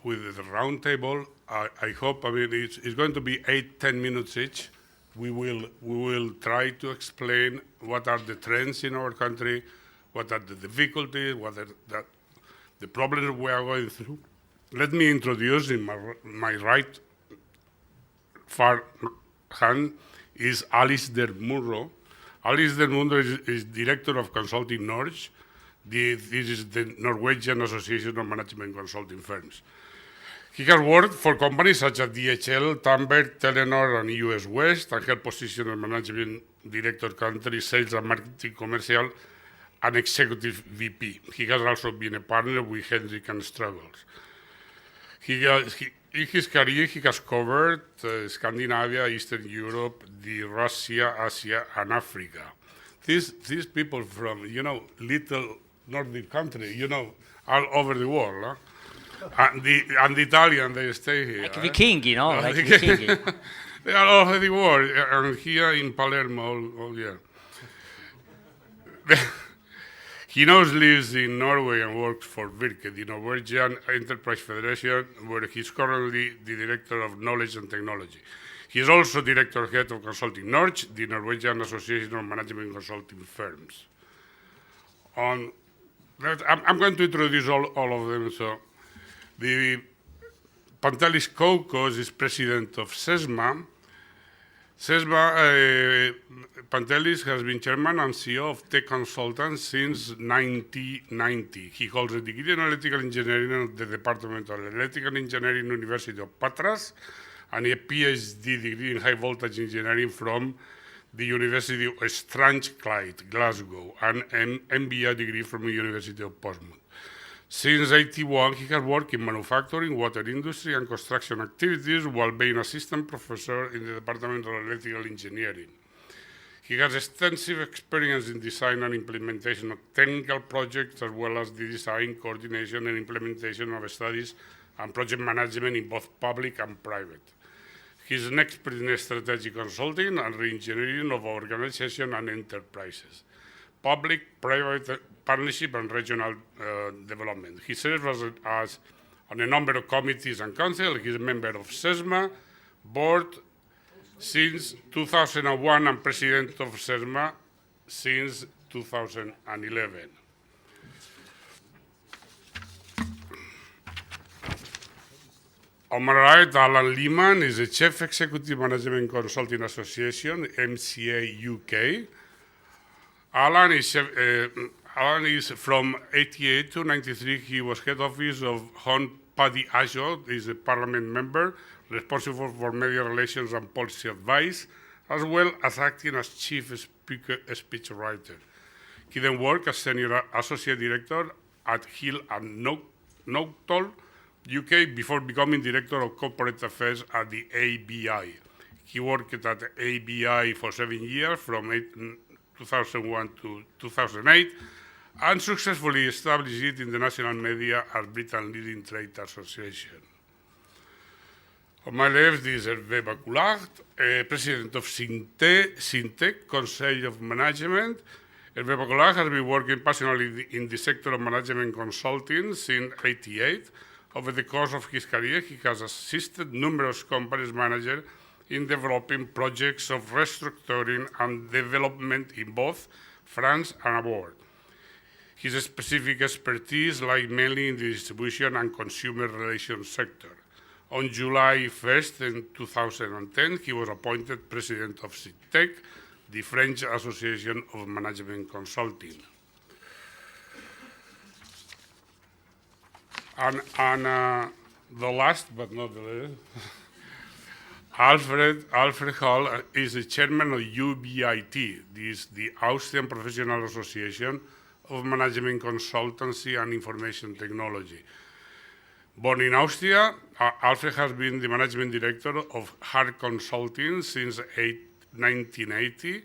with the round table. I hope, it's going to be 8-10 minutes each. We will try to explain what are the trends in our country, what are the difficulties, what are the problems we are going through. Let me introduce, in my right far hand is Alisdair Munro. Alisdair Munro is Director of Consulting Norge. This is the Norwegian Association of Management Consulting Firms. He has worked for companies such as DHL, Tambert, Telenor, and US West, and held positions as Managing Director, Country, Sales and Marketing, Commercial, and Executive VP. He has also been a partner with Hendrik and Struggles. In his career, he has covered Scandinavia, Eastern Europe, Russia, Asia, and Africa. These people from, little Nordic country, all over the world. Huh? And the Italian, they stay here. Like the king, like the king. They are all over the world, and here in Palermo all year. He now lives in Norway and works for FEACO, the Norwegian Enterprise Federation, where he's currently the Director of Knowledge and Technology. He is also Director Head of Consulting Norge, the Norwegian Association of Management Consulting Firms. I'm going to introduce all of them. So, the Pantelis Koukos is President of SESMA. Pantelis has been Chairman and CEO of Tech Consultants since 1990. He holds a degree in Electrical Engineering at the Department of Electrical Engineering, University of Patras, and a PhD degree in High Voltage Engineering from the University of Strathclyde, Glasgow, and an MBA degree from the University of Portsmouth. Since 1981, he has worked in manufacturing, water industry, and construction activities while being assistant professor in the Department of Electrical Engineering. He has extensive experience in design and implementation of technical projects, as well as the design, coordination, and implementation of studies and project management in both public and private. He is an expert in strategic consulting and re-engineering of organizations and enterprises, public, private, partnership, and regional development. He serves as on a number of committees and councils. He is a member of SESMA board since 2001 and president of SESMA since 2011. On my right, Alan Lehman is the Chief Executive Management Consulting Association, MCA UK. Alan is from 1988 to 1993. He was head office of Hon Paddy Ajo, is a parliament member responsible for media relations and policy advice, as well as acting as chief speech writer. He then worked as senior associate director at Hill and Knowlton, UK, before becoming director of corporate affairs at the ABI. He worked at the ABI for 7 years, from 2001 to 2008, and successfully established it in the national media as Britain's leading trade association. On my left is Hervé Bacoulard, President of Syntec, Conseil of Management. Hervé Bacoulard has been working passionately in the sector of management consulting since 1988. Over the course of his career, he has assisted numerous companies managers in developing projects of restructuring and development in both France and abroad. His specific expertise lies mainly in the distribution and consumer relations sector. On July 1st, in 2010, he was appointed president of Syntec, the French Association of Management Consulting. And the last but not the least, Alfred Hall is the chairman of UBIT, this is the Austrian Professional Association of Management Consultancy and Information Technology. Born in Austria, Alfred has been the management director of Hart Consulting since 1980.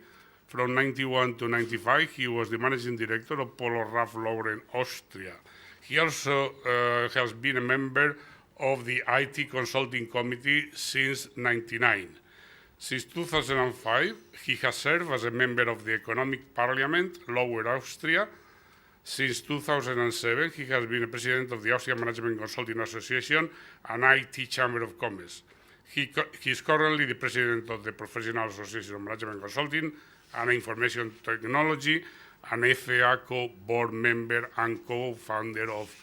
From 1991 to 1995, he was the managing director of Polo Ralph Lauren Austria. He also has been a member of the IT Consulting Committee since 1999. Since 2005, he has served as a member of the Economic Parliament, Lower Austria, Since 2007, he has been a president of the Austrian Management Consulting Association and IT Chamber of Commerce. He is currently the president of the Professional Association of Management Consulting and Information Technology, and FEACO board member and co-founder of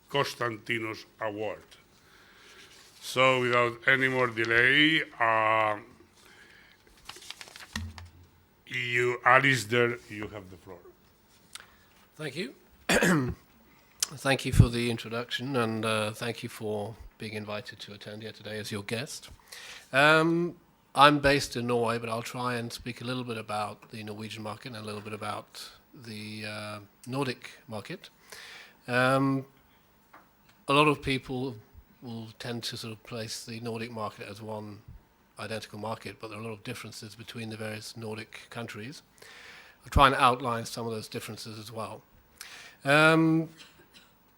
Constantinus Award. So without any more delay, Alisdair, you have the floor. Thank you. Thank you for the introduction, and thank you for being invited to attend here today as your guest. I'm based in Norway, but I'll try and speak a little bit about the Norwegian market and a little bit about the Nordic market. A lot of people will tend to sort of place the Nordic market as one identical market, but there are a lot of differences between the various Nordic countries. I'll try and outline some of those differences as well.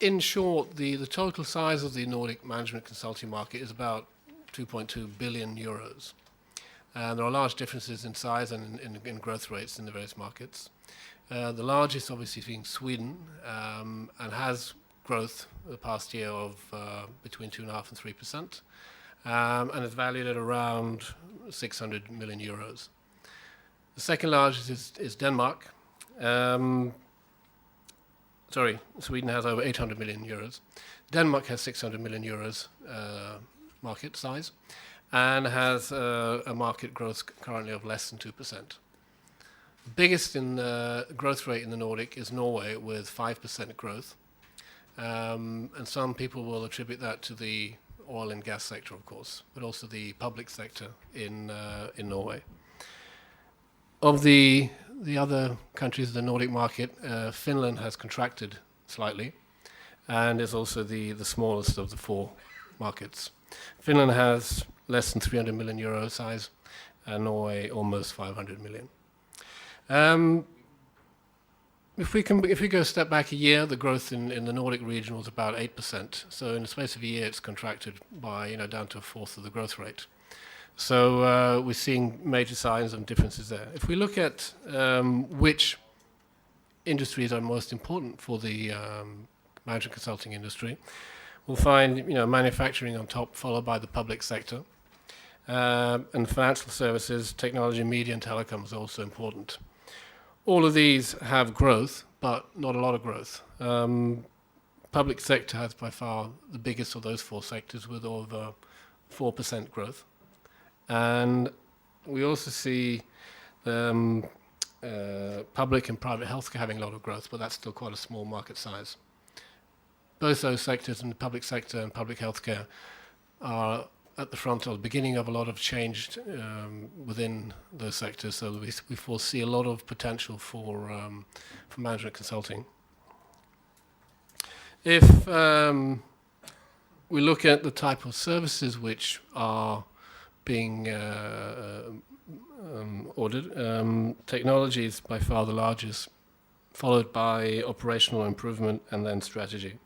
In short, the total size of the Nordic management consulting market is about 2.2 billion euros. There are large differences in size and in growth rates in the various markets. The largest obviously being Sweden, and has growth the past year of between 2.5% and 3%, and is valued at around 600 million euros. The second largest is Denmark. Sweden has over 800 million euros. Denmark has 600 million euros market size, and has a market growth currently of less than 2%. The biggest in growth rate in the Nordic is Norway with 5% growth, and some people will attribute that to the oil and gas sector, of course, but also the public sector in Norway. Of the other countries in the Nordic market, Finland has contracted slightly, and is also the smallest of the four markets. Finland has less than 300 million euro size, and Norway almost 500 million. If we go a step back a year, the growth in the Nordic region was about 8%. So in the space of a year, it's contracted by down to a fourth of the growth rate. So we're seeing major signs and differences there. If we look at which industries are most important for the management consulting industry, we'll find manufacturing on top, followed by the public sector, and financial services, technology, media, and telecoms are also important. All of these have growth, but not a lot of growth. Public sector has by far the biggest of those four sectors, with over 4% growth. And we also see public and private healthcare having a lot of growth, but that's still quite a small market size. Both those sectors, in the public sector and public healthcare, are at the front or the beginning of a lot of change within those sectors, so we foresee a lot of potential for management consulting. If we look at the type of services which are being ordered, technology is by far the largest, followed by operational improvement and then strategy.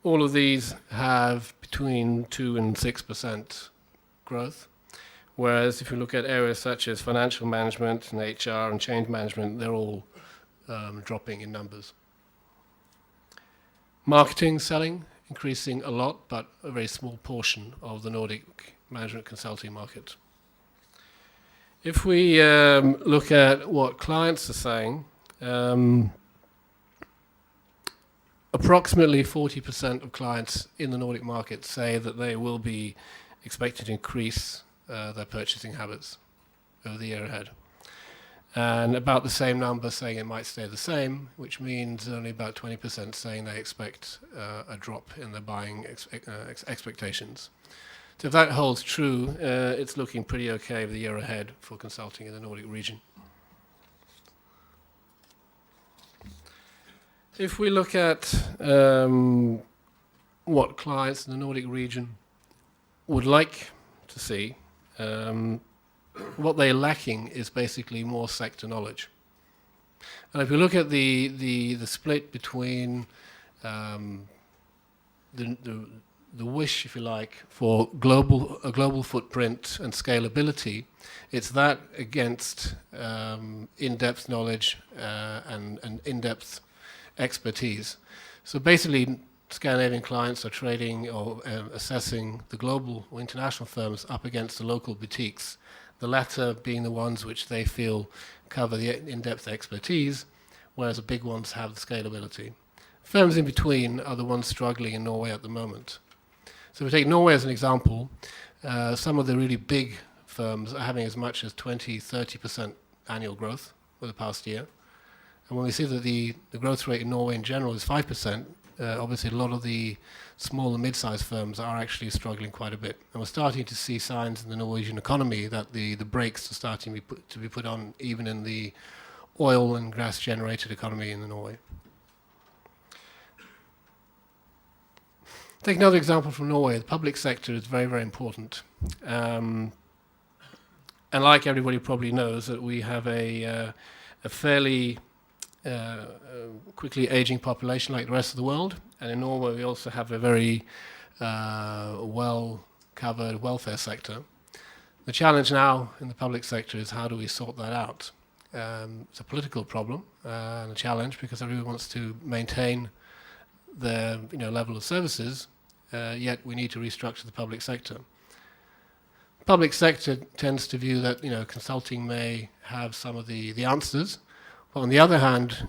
All of these have between 2 and 6% growth, whereas if you look at areas such as financial management and HR and change management, they're all dropping in numbers. Marketing, selling, increasing a lot, but a very small portion of the Nordic management consulting market. If we look at what clients are saying, approximately 40% of clients in the Nordic market say that they will be expected to increase their purchasing habits over the year ahead. And about the same number saying it might stay the same, which means only about 20% saying they expect a drop in their buying expectations. So if that holds true, it's looking pretty okay for the year ahead for consulting in the Nordic region. If we look at what clients in the Nordic region would like to see, what they're lacking is basically more sector knowledge. And if you look at the split between the wish, if you like, for a global footprint and scalability, it's that against in-depth knowledge and in-depth expertise. So basically, Scandinavian clients are trading or assessing the global or international firms up against the local boutiques, the latter being the ones which they feel cover the in-depth expertise, whereas the big ones have the scalability. Firms in between are the ones struggling in Norway at the moment. So if we take Norway as an example, some of the really big firms are having as much as 20-30% annual growth for the past year. And when we see that the growth rate in Norway in general is 5%, obviously a lot of the small and mid-sized firms are actually struggling quite a bit. And we're starting to see signs in the Norwegian economy that the brakes are starting to be put on even in the oil and gas-generated economy in Norway. Take another example from Norway. The public sector is very, very important. And like everybody probably knows, that we have a fairly quickly aging population like the rest of the world. And in Norway, we also have a very well-covered welfare sector. The challenge now in the public sector is how do we sort that out? It's a political problem and a challenge because everyone wants to maintain their level of services, yet we need to restructure the public sector. Public sector tends to view that consulting may have some of the answers, but on the other hand,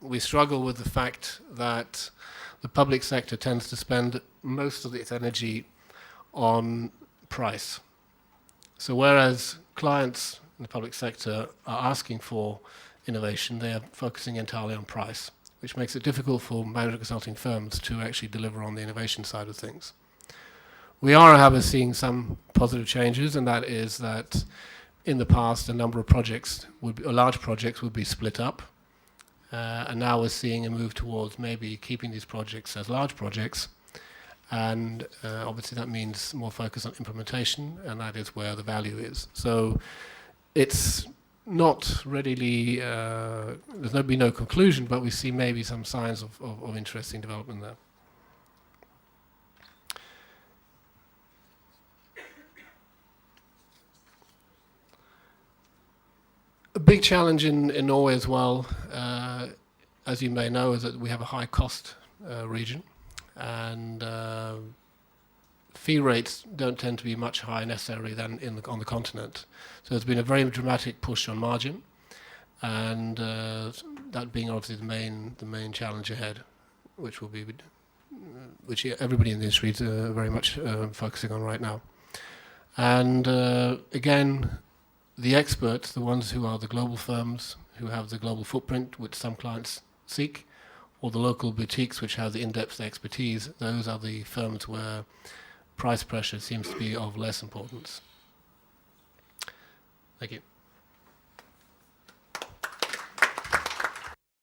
we struggle with the fact that the public sector tends to spend most of its energy on price. So whereas clients in the public sector are asking for innovation, they are focusing entirely on price, which makes it difficult for management consulting firms to actually deliver on the innovation side of things. We are, however, seeing some positive changes, and that is that in the past a number of projects, large projects would be split up, and now we're seeing a move towards maybe keeping these projects as large projects, and obviously that means more focus on implementation, and that is where the value is. So it's not readily, there's been no conclusion, but we see maybe some signs of interesting development there. A big challenge in Norway as well, as you may know, is that we have a high cost region, and fee rates don't tend to be much higher necessarily than on the continent. So there's been a very dramatic push on margin, and that being obviously the main challenge ahead, which everybody in the industry is very much focusing on right now. And again, the experts, the ones who are the global firms, who have the global footprint, which some clients seek, or the local boutiques which have the in-depth expertise, those are the firms where price pressure seems to be of less importance. Thank you.